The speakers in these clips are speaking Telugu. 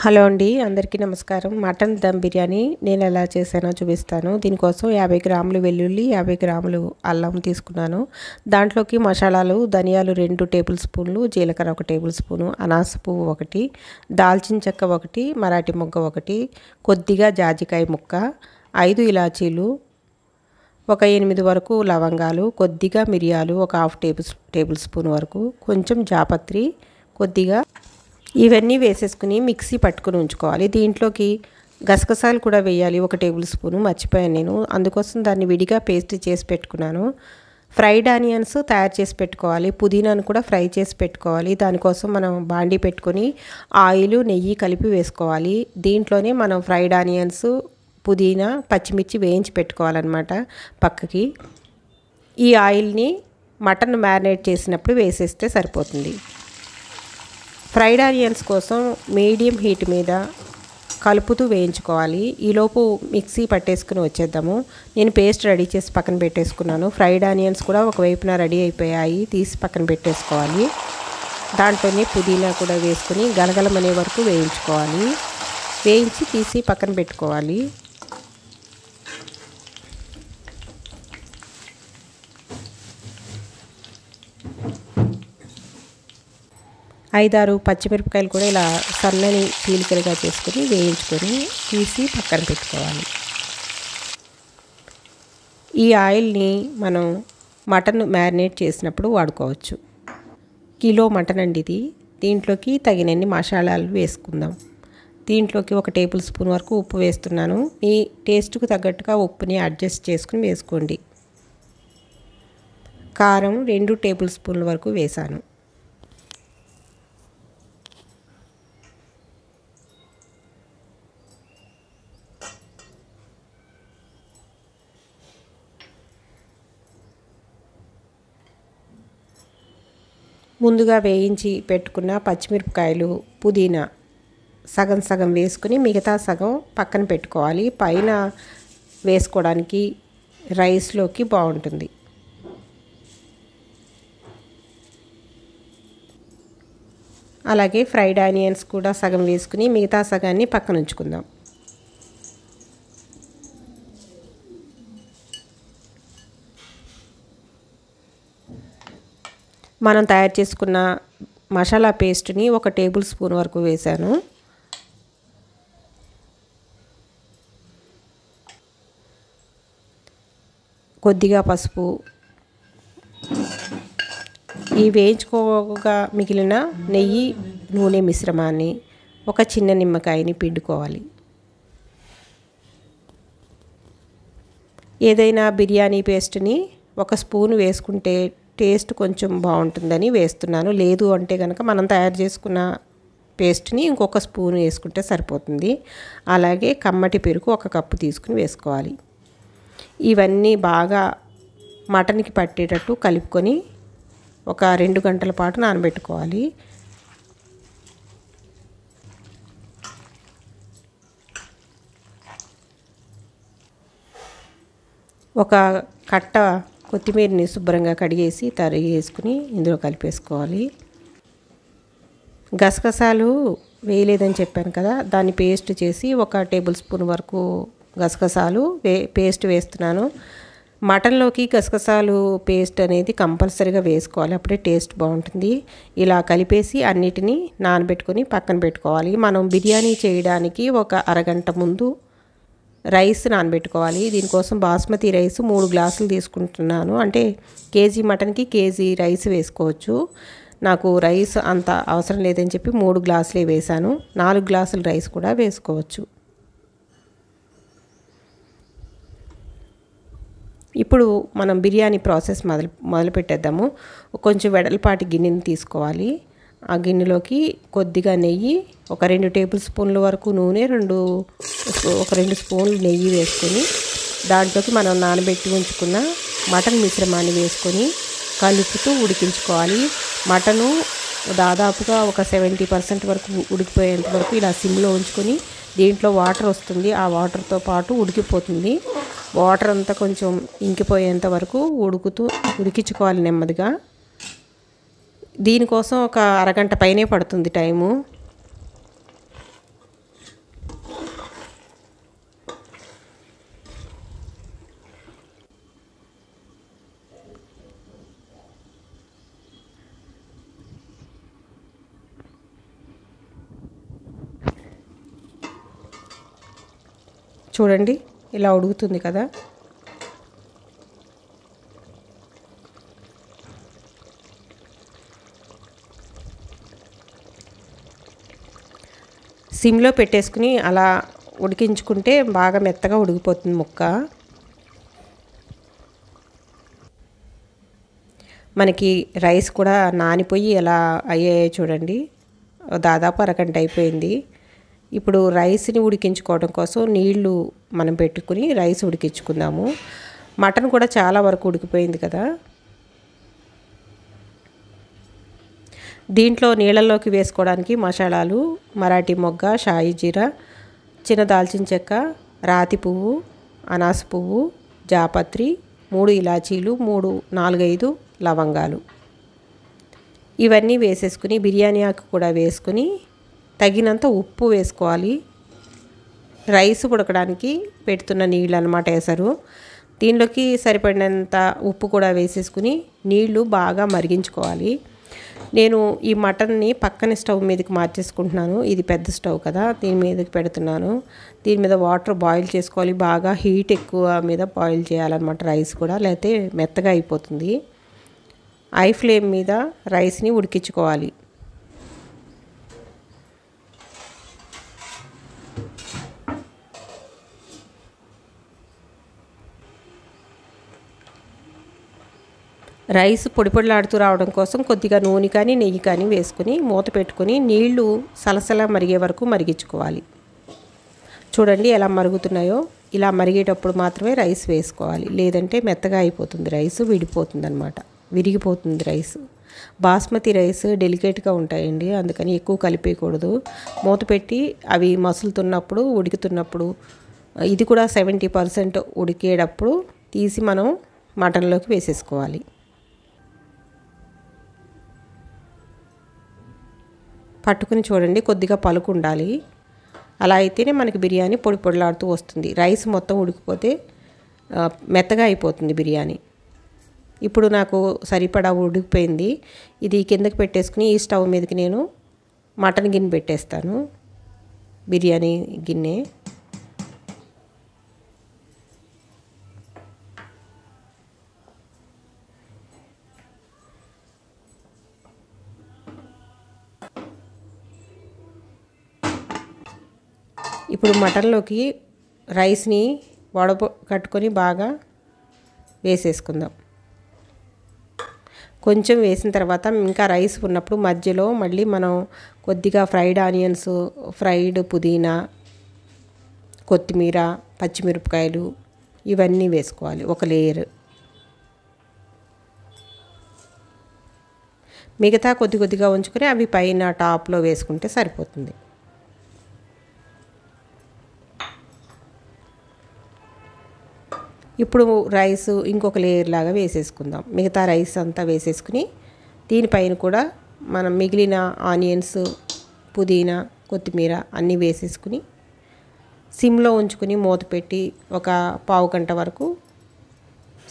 హలో అండి, అందరికీ నమస్కారం. మటన్ దమ్ బిర్యానీ నేను ఎలా చేశానో చూపిస్తాను. దీనికోసం 50 గ్రాములు వెల్లుల్లి, 50 గ్రాములు అల్లం తీసుకున్నాను. దాంట్లోకి మసాలాలు ధనియాలు 2 టేబుల్ స్పూన్లు, జీలకర్ర 1 టేబుల్ స్పూను, అనాస పువ్వు 1, దాల్చిన చెక్క 1, మరాఠీ మొగ్గ 1, కొద్దిగా జాజికాయ ముక్క, 5 ఇలాచీలు, ఒక 8 వరకు లవంగాలు, కొద్దిగా మిరియాలు, ఒక హాఫ్ టేబుల్ స్పూన్ వరకు, కొంచెం జాపత్రి, కొద్దిగా ఇవన్నీ వేసేసుకుని మిక్సీ పట్టుకుని ఉంచుకోవాలి. దీంట్లోకి గసగసాలు కూడా వేయాలి, 1 టేబుల్ స్పూను. మర్చిపోయాను నేను, అందుకోసం దాన్ని విడిగా పేస్ట్ చేసి పెట్టుకున్నాను. ఫ్రైడ్ ఆనియన్స్ తయారు చేసి పెట్టుకోవాలి. పుదీనాను కూడా ఫ్రై చేసి పెట్టుకోవాలి. దానికోసం మనం బాండీ పెట్టుకొని ఆయిల్ నెయ్యి కలిపి వేసుకోవాలి. దీంట్లోనే మనం ఫ్రైడ్ ఆనియన్స్, పుదీనా, పచ్చిమిర్చి వేయించి పెట్టుకోవాలన్నమాట పక్కకి. ఈ ఆయిల్ని మటన్ మ్యారినేట్ చేసినప్పుడు వేసేస్తే సరిపోతుంది. ఫ్రైడ్ ఆనియన్స్ కోసం మీడియం హీట్ మీద కలుపుతూ వేయించుకోవాలి. ఈలోపు మిక్సీ పట్టేసుకుని వచ్చేద్దాము. నేను పేస్ట్ రెడీ చేసి పక్కన పెట్టేసుకున్నాను. ఫ్రైడ్ ఆనియన్స్ కూడా ఒకవైపున రెడీ అయిపోయాయి, తీసి పక్కన పెట్టేసుకోవాలి. దాంట్లోనే పుదీనా కూడా వేసుకుని గలగలమనే వరకు వేయించుకోవాలి. వేయించి తీసి పక్కన పెట్టుకోవాలి. ఐదారు పచ్చిమిరపకాయలు కూడా ఇలా సన్నని చీలికలుగా చేసుకొని వేయించుకొని తీసి పక్కన పెట్టుకోవాలి. ఈ ఆయిల్ని మనం మటన్ మ్యారినేట్ చేసినప్పుడు వాడుకోవచ్చు. కిలో మటన్ అండి ఇది. దీంట్లోకి తగినన్ని మసాలాలు వేసుకుందాం. దీంట్లోకి 1 టేబుల్ స్పూన్ వరకు ఉప్పు వేస్తున్నాను. మీ టేస్ట్కు తగ్గట్టుగా ఉప్పుని అడ్జస్ట్ చేసుకుని వేసుకోండి. కారం 2 టేబుల్ స్పూన్ల వరకు వేసాను. ముందుగా వేయించి పెట్టుకున్న పచ్చిమిరపకాయలు, పుదీనా సగం సగం వేసుకుని మిగతా సగం పక్కన పెట్టుకోవాలి. పైన వేసుకోవడానికి రైస్లోకి బాగుంటుంది. అలాగే ఫ్రైడ్ ఆనియన్స్ కూడా సగం వేసుకుని మిగతా సగాన్ని పక్కన ఉంచుకుందాం. మనం తయారు చేసుకున్న మసాలా పేస్ట్ని 1 టేబుల్ స్పూన్ వరకు వేసాను. కొద్దిగా పసుపు, ఈ వేయించుకోగా మిగిలిన నెయ్యి, నూనె మిశ్రమాన్ని, ఒక చిన్న నిమ్మకాయని పిండుకోవాలి. ఏదైనా బిర్యానీ పేస్ట్ని 1 స్పూన్ వేసుకుంటే టేస్ట్ కొంచెం బాగుంటుందని వేస్తున్నాను. లేదు అంటే కనుక మనం తయారు చేసుకున్న పేస్ట్ని ఇంకొక స్పూన్ వేసుకుంటే సరిపోతుంది. అలాగే కమ్మటి పెరుగు 1 కప్పు తీసుకుని వేసుకోవాలి. ఇవన్నీ బాగా మటన్కి పట్టేటట్టు కలుపుకొని ఒక 2 గంటల పాటు నానబెట్టుకోవాలి. ఒక కట్ట కొత్తిమీరని శుభ్రంగా కడిగేసి తరిగి వేసుకుని ఇందులో కలిపేసుకోవాలి. గసగసాలు వేయలేదని చెప్పాను కదా, దాన్ని పేస్ట్ చేసి 1 టేబుల్ స్పూన్ వరకు గసగసాలు పేస్ట్ వేస్తున్నాను. మటన్లోకి గసగసాలు పేస్ట్ అనేది కంపల్సరీగా వేసుకోవాలి, అప్పుడే టేస్ట్ బాగుంటుంది. ఇలా కలిపేసి అన్నిటినీ నానబెట్టుకొని పక్కన పెట్టుకోవాలి. మనం బిర్యానీ చేయడానికి ఒక అరగంట ముందు రైస్ నానబెట్టుకోవాలి. దీనికోసం బాస్మతి రైస్ 3 గ్లాసులు తీసుకుంటున్నాను. అంటే కేజీ మటన్కి కేజీ రైస్ వేసుకోవచ్చు. నాకు రైస్ అంత అవసరం లేదని చెప్పి 3 గ్లాసులే వేసాను. 4 గ్లాసుల రైస్ కూడా వేసుకోవచ్చు. ఇప్పుడు మనం బిర్యానీ ప్రాసెస్ మొదలు పెట్టేద్దాము. కొంచెం వెడల్పాటి గిన్నెని తీసుకోవాలి. ఆ గిన్నెలోకి కొద్దిగా నెయ్యి, ఒక 2 టేబుల్ స్పూన్ల వరకు నూనె, 2 స్పూన్లు నెయ్యి వేసుకొని దాంట్లోకి మనం నానబెట్టి ఉంచుకున్న మటన్ మిశ్రమాన్ని వేసుకొని కలుపుతూ ఉడికించుకోవాలి. మటను దాదాపుగా ఒక 70% వరకు ఉడికిపోయేంత వరకు ఇలా సిమ్లో ఉంచుకొని దీంట్లో వాటర్ వస్తుంది. ఆ వాటర్తో పాటు ఉడికిపోతుంది. వాటర్ అంతా కొంచెం ఇంకిపోయేంత వరకు ఉడికించుకోవాలి నెమ్మదిగా. దీనికోసం ఒక అరగంట పైనే పడుతుంది టైము. చూడండి ఇలా ఉడుకుతుంది కదా. సిమ్లో పెట్టేసుకుని అలా ఉడికించుకుంటే బాగా మెత్తగా ఉడికిపోతుంది ముక్క. మనకి రైస్ కూడా నానిపోయి ఎలా అయ్యాయో చూడండి. దాదాపు అరగంట అయిపోయింది. ఇప్పుడు రైస్ని ఉడికించుకోవడం కోసం నీళ్లు మనం పెట్టుకుని రైస్ ఉడికించుకుందాము. మటన్ కూడా చాలా వరకు ఉడికిపోయింది కదా. దీంట్లో నీళ్ళల్లోకి వేసుకోవడానికి మసాలాలు మరాఠీ మొగ్గ, షాయి జీరా, చిన్న దాల్చిన చెక్క, రాతి పువ్వు, అనాస పువ్వు, జాపత్రి, 3 ఇలాచీలు, 4-5 లవంగాలు ఇవన్నీ వేసేసుకుని బిర్యానీ ఆకు కూడా వేసుకుని తగినంత ఉప్పు వేసుకోవాలి. రైస్ ఉడకడానికి పెడుతున్న నీళ్ళు అన్నమాట ఎసరు. దీనిలోకి సరిపడినంత ఉప్పు కూడా వేసేసుకుని నీళ్లు బాగా మరిగించుకోవాలి. నేను ఈ మటన్ని పక్కన స్టవ్ మీదకి మార్చేసుకుంటున్నాను. ఇది పెద్ద స్టవ్ కదా, దీని మీదకి పెడుతున్నాను. దీని మీద వాటర్ బాయిల్ చేసుకోవాలి. బాగా హీట్ ఎక్కువ మీద బాయిల్ చేయాలన్నమాట రైస్ కూడా, లేకపోతే మెత్తగా అయిపోతుంది. హై ఫ్లేమ్ మీద రైస్ని ఉడికించుకోవాలి. రైస్ పొడి పొడిలాడుతూ రావడం కోసం కొద్దిగా నూనె కానీ నెయ్యి కానీ వేసుకుని మూత పెట్టుకుని నీళ్లు సలసల మరిగే వరకు మరిగించుకోవాలి. చూడండి ఎలా మరుగుతున్నాయో. ఇలా మరిగేటప్పుడు మాత్రమే రైస్ వేసుకోవాలి, లేదంటే మెత్తగా అయిపోతుంది రైస్, విడిపోతుంది అన్నమాట, విరిగిపోతుంది రైస్. బాస్మతి రైస్ డెలికేట్గా ఉంటాయండి, అందుకని ఎక్కువ కలిపేయకూడదు. మూత పెట్టి అవి మసులుతున్నప్పుడు ఉడుకుతున్నప్పుడు ఇది కూడా 70% ఉడికేటప్పుడు తీసి మనం మటన్లోకి వేసేసుకోవాలి. పట్టుకుని చూడండి కొద్దిగా పలుకు ఉండాలి. అలా అయితేనే మనకి బిర్యానీ పొడి పొడిలాడుతూ వస్తుంది. రైస్ మొత్తం ఉడికిపోతే మెత్తగా అయిపోతుంది బిర్యానీ. ఇప్పుడు నాకు సరిపడా ఉడికిపోయింది. ఇది కిందకి పెట్టేసుకుని ఈ స్టవ్ మీదకి నేను మటన్ గిన్నె పెట్టేస్తాను, బిర్యానీ గిన్నె. ఇప్పుడు మటన్లోకి రైస్ని కట్టుకొని బాగా వేసేసుకుందాం. కొంచెం వేసిన తర్వాత ఇంకా రైస్ ఉన్నప్పుడు మధ్యలో మళ్ళీ మనం కొద్దిగా ఫ్రైడ్ ఆనియన్స్, ఫ్రైడ్ పుదీనా, కొత్తిమీర, పచ్చిమిరపకాయలు ఇవన్నీ వేసుకోవాలి ఒక లేయర్. మిగతా కొద్ది కొద్దిగా ఉంచుకొని అవి పైన టాప్లో వేసుకుంటే సరిపోతుంది. ఇప్పుడు రైస్ ఇంకొక లేయర్ లాగా వేసేసుకుందాం. మిగతా రైస్ అంతా వేసేసుకుని దీనిపైన కూడా మనం మిగిలిన ఆనియన్స్, పుదీనా, కొత్తిమీర అన్నీ వేసేసుకుని సిమ్లో ఉంచుకుని మూత పెట్టి ఒక పావు గంట వరకు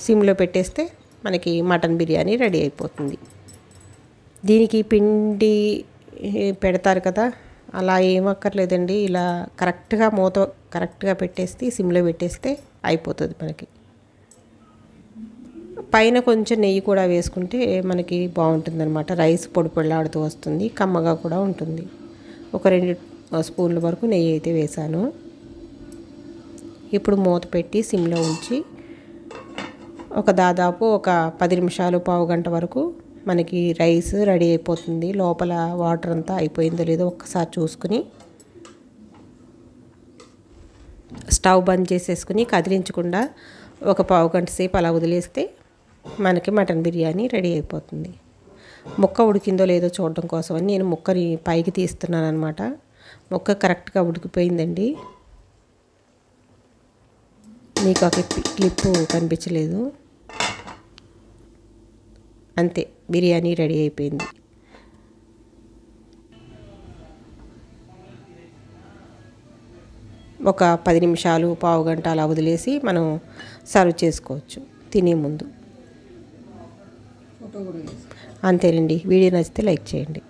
సిమ్లో పెట్టేస్తే మనకి మటన్ బిర్యానీ రెడీ అయిపోతుంది. దీనికి పిండి పెడతారు కదా, అలా ఏమక్కర్లేదండి. ఇలా కరెక్ట్గా మూత కరెక్ట్గా పెట్టేస్తే సిమ్లో పెట్టేస్తే అయిపోతుంది మనకి. పైన కొంచెం నెయ్యి కూడా వేసుకుంటే మనకి బాగుంటుందన్నమాట. రైస్ పొడి పొడిలాడుతూ వస్తుంది, కమ్మగా కూడా ఉంటుంది. ఒక 2 స్పూన్ల వరకు నెయ్యి అయితే వేసాను. ఇప్పుడు మూత పెట్టి సిమ్లో ఉంచి దాదాపు ఒక 10 నిమిషాలు పావు గంట వరకు మనకి రైస్ రెడీ అయిపోతుంది. లోపల వాటర్ అంతా అయిపోయిందో లేదో ఒక్కసారి చూసుకుని స్టవ్ బంద్ చేసేసుకుని కదిలించకుండా ఒక పావు గంట సేపు అలా వదిలేస్తే మనకి మటన్ బిర్యానీ రెడీ అయిపోతుంది. ముక్క ఉడికిందో లేదో చూడడం కోసమని నేను ముక్కని పైకి తీస్తున్నాను అనమాట. ముక్క కరెక్ట్గా ఉడికిపోయిందండి. మీకు ఒక క్లిప్పు కనిపించలేదు, అంతే బిర్యానీ రెడీ అయిపోయింది. ఒక 10 నిమిషాలు పావు గంట అలా వదిలేసి మనం సర్వ్ చేసుకోవచ్చు తినే ముందు. అంతేనండి. వీడియో నచ్చితే లైక్ చేయండి.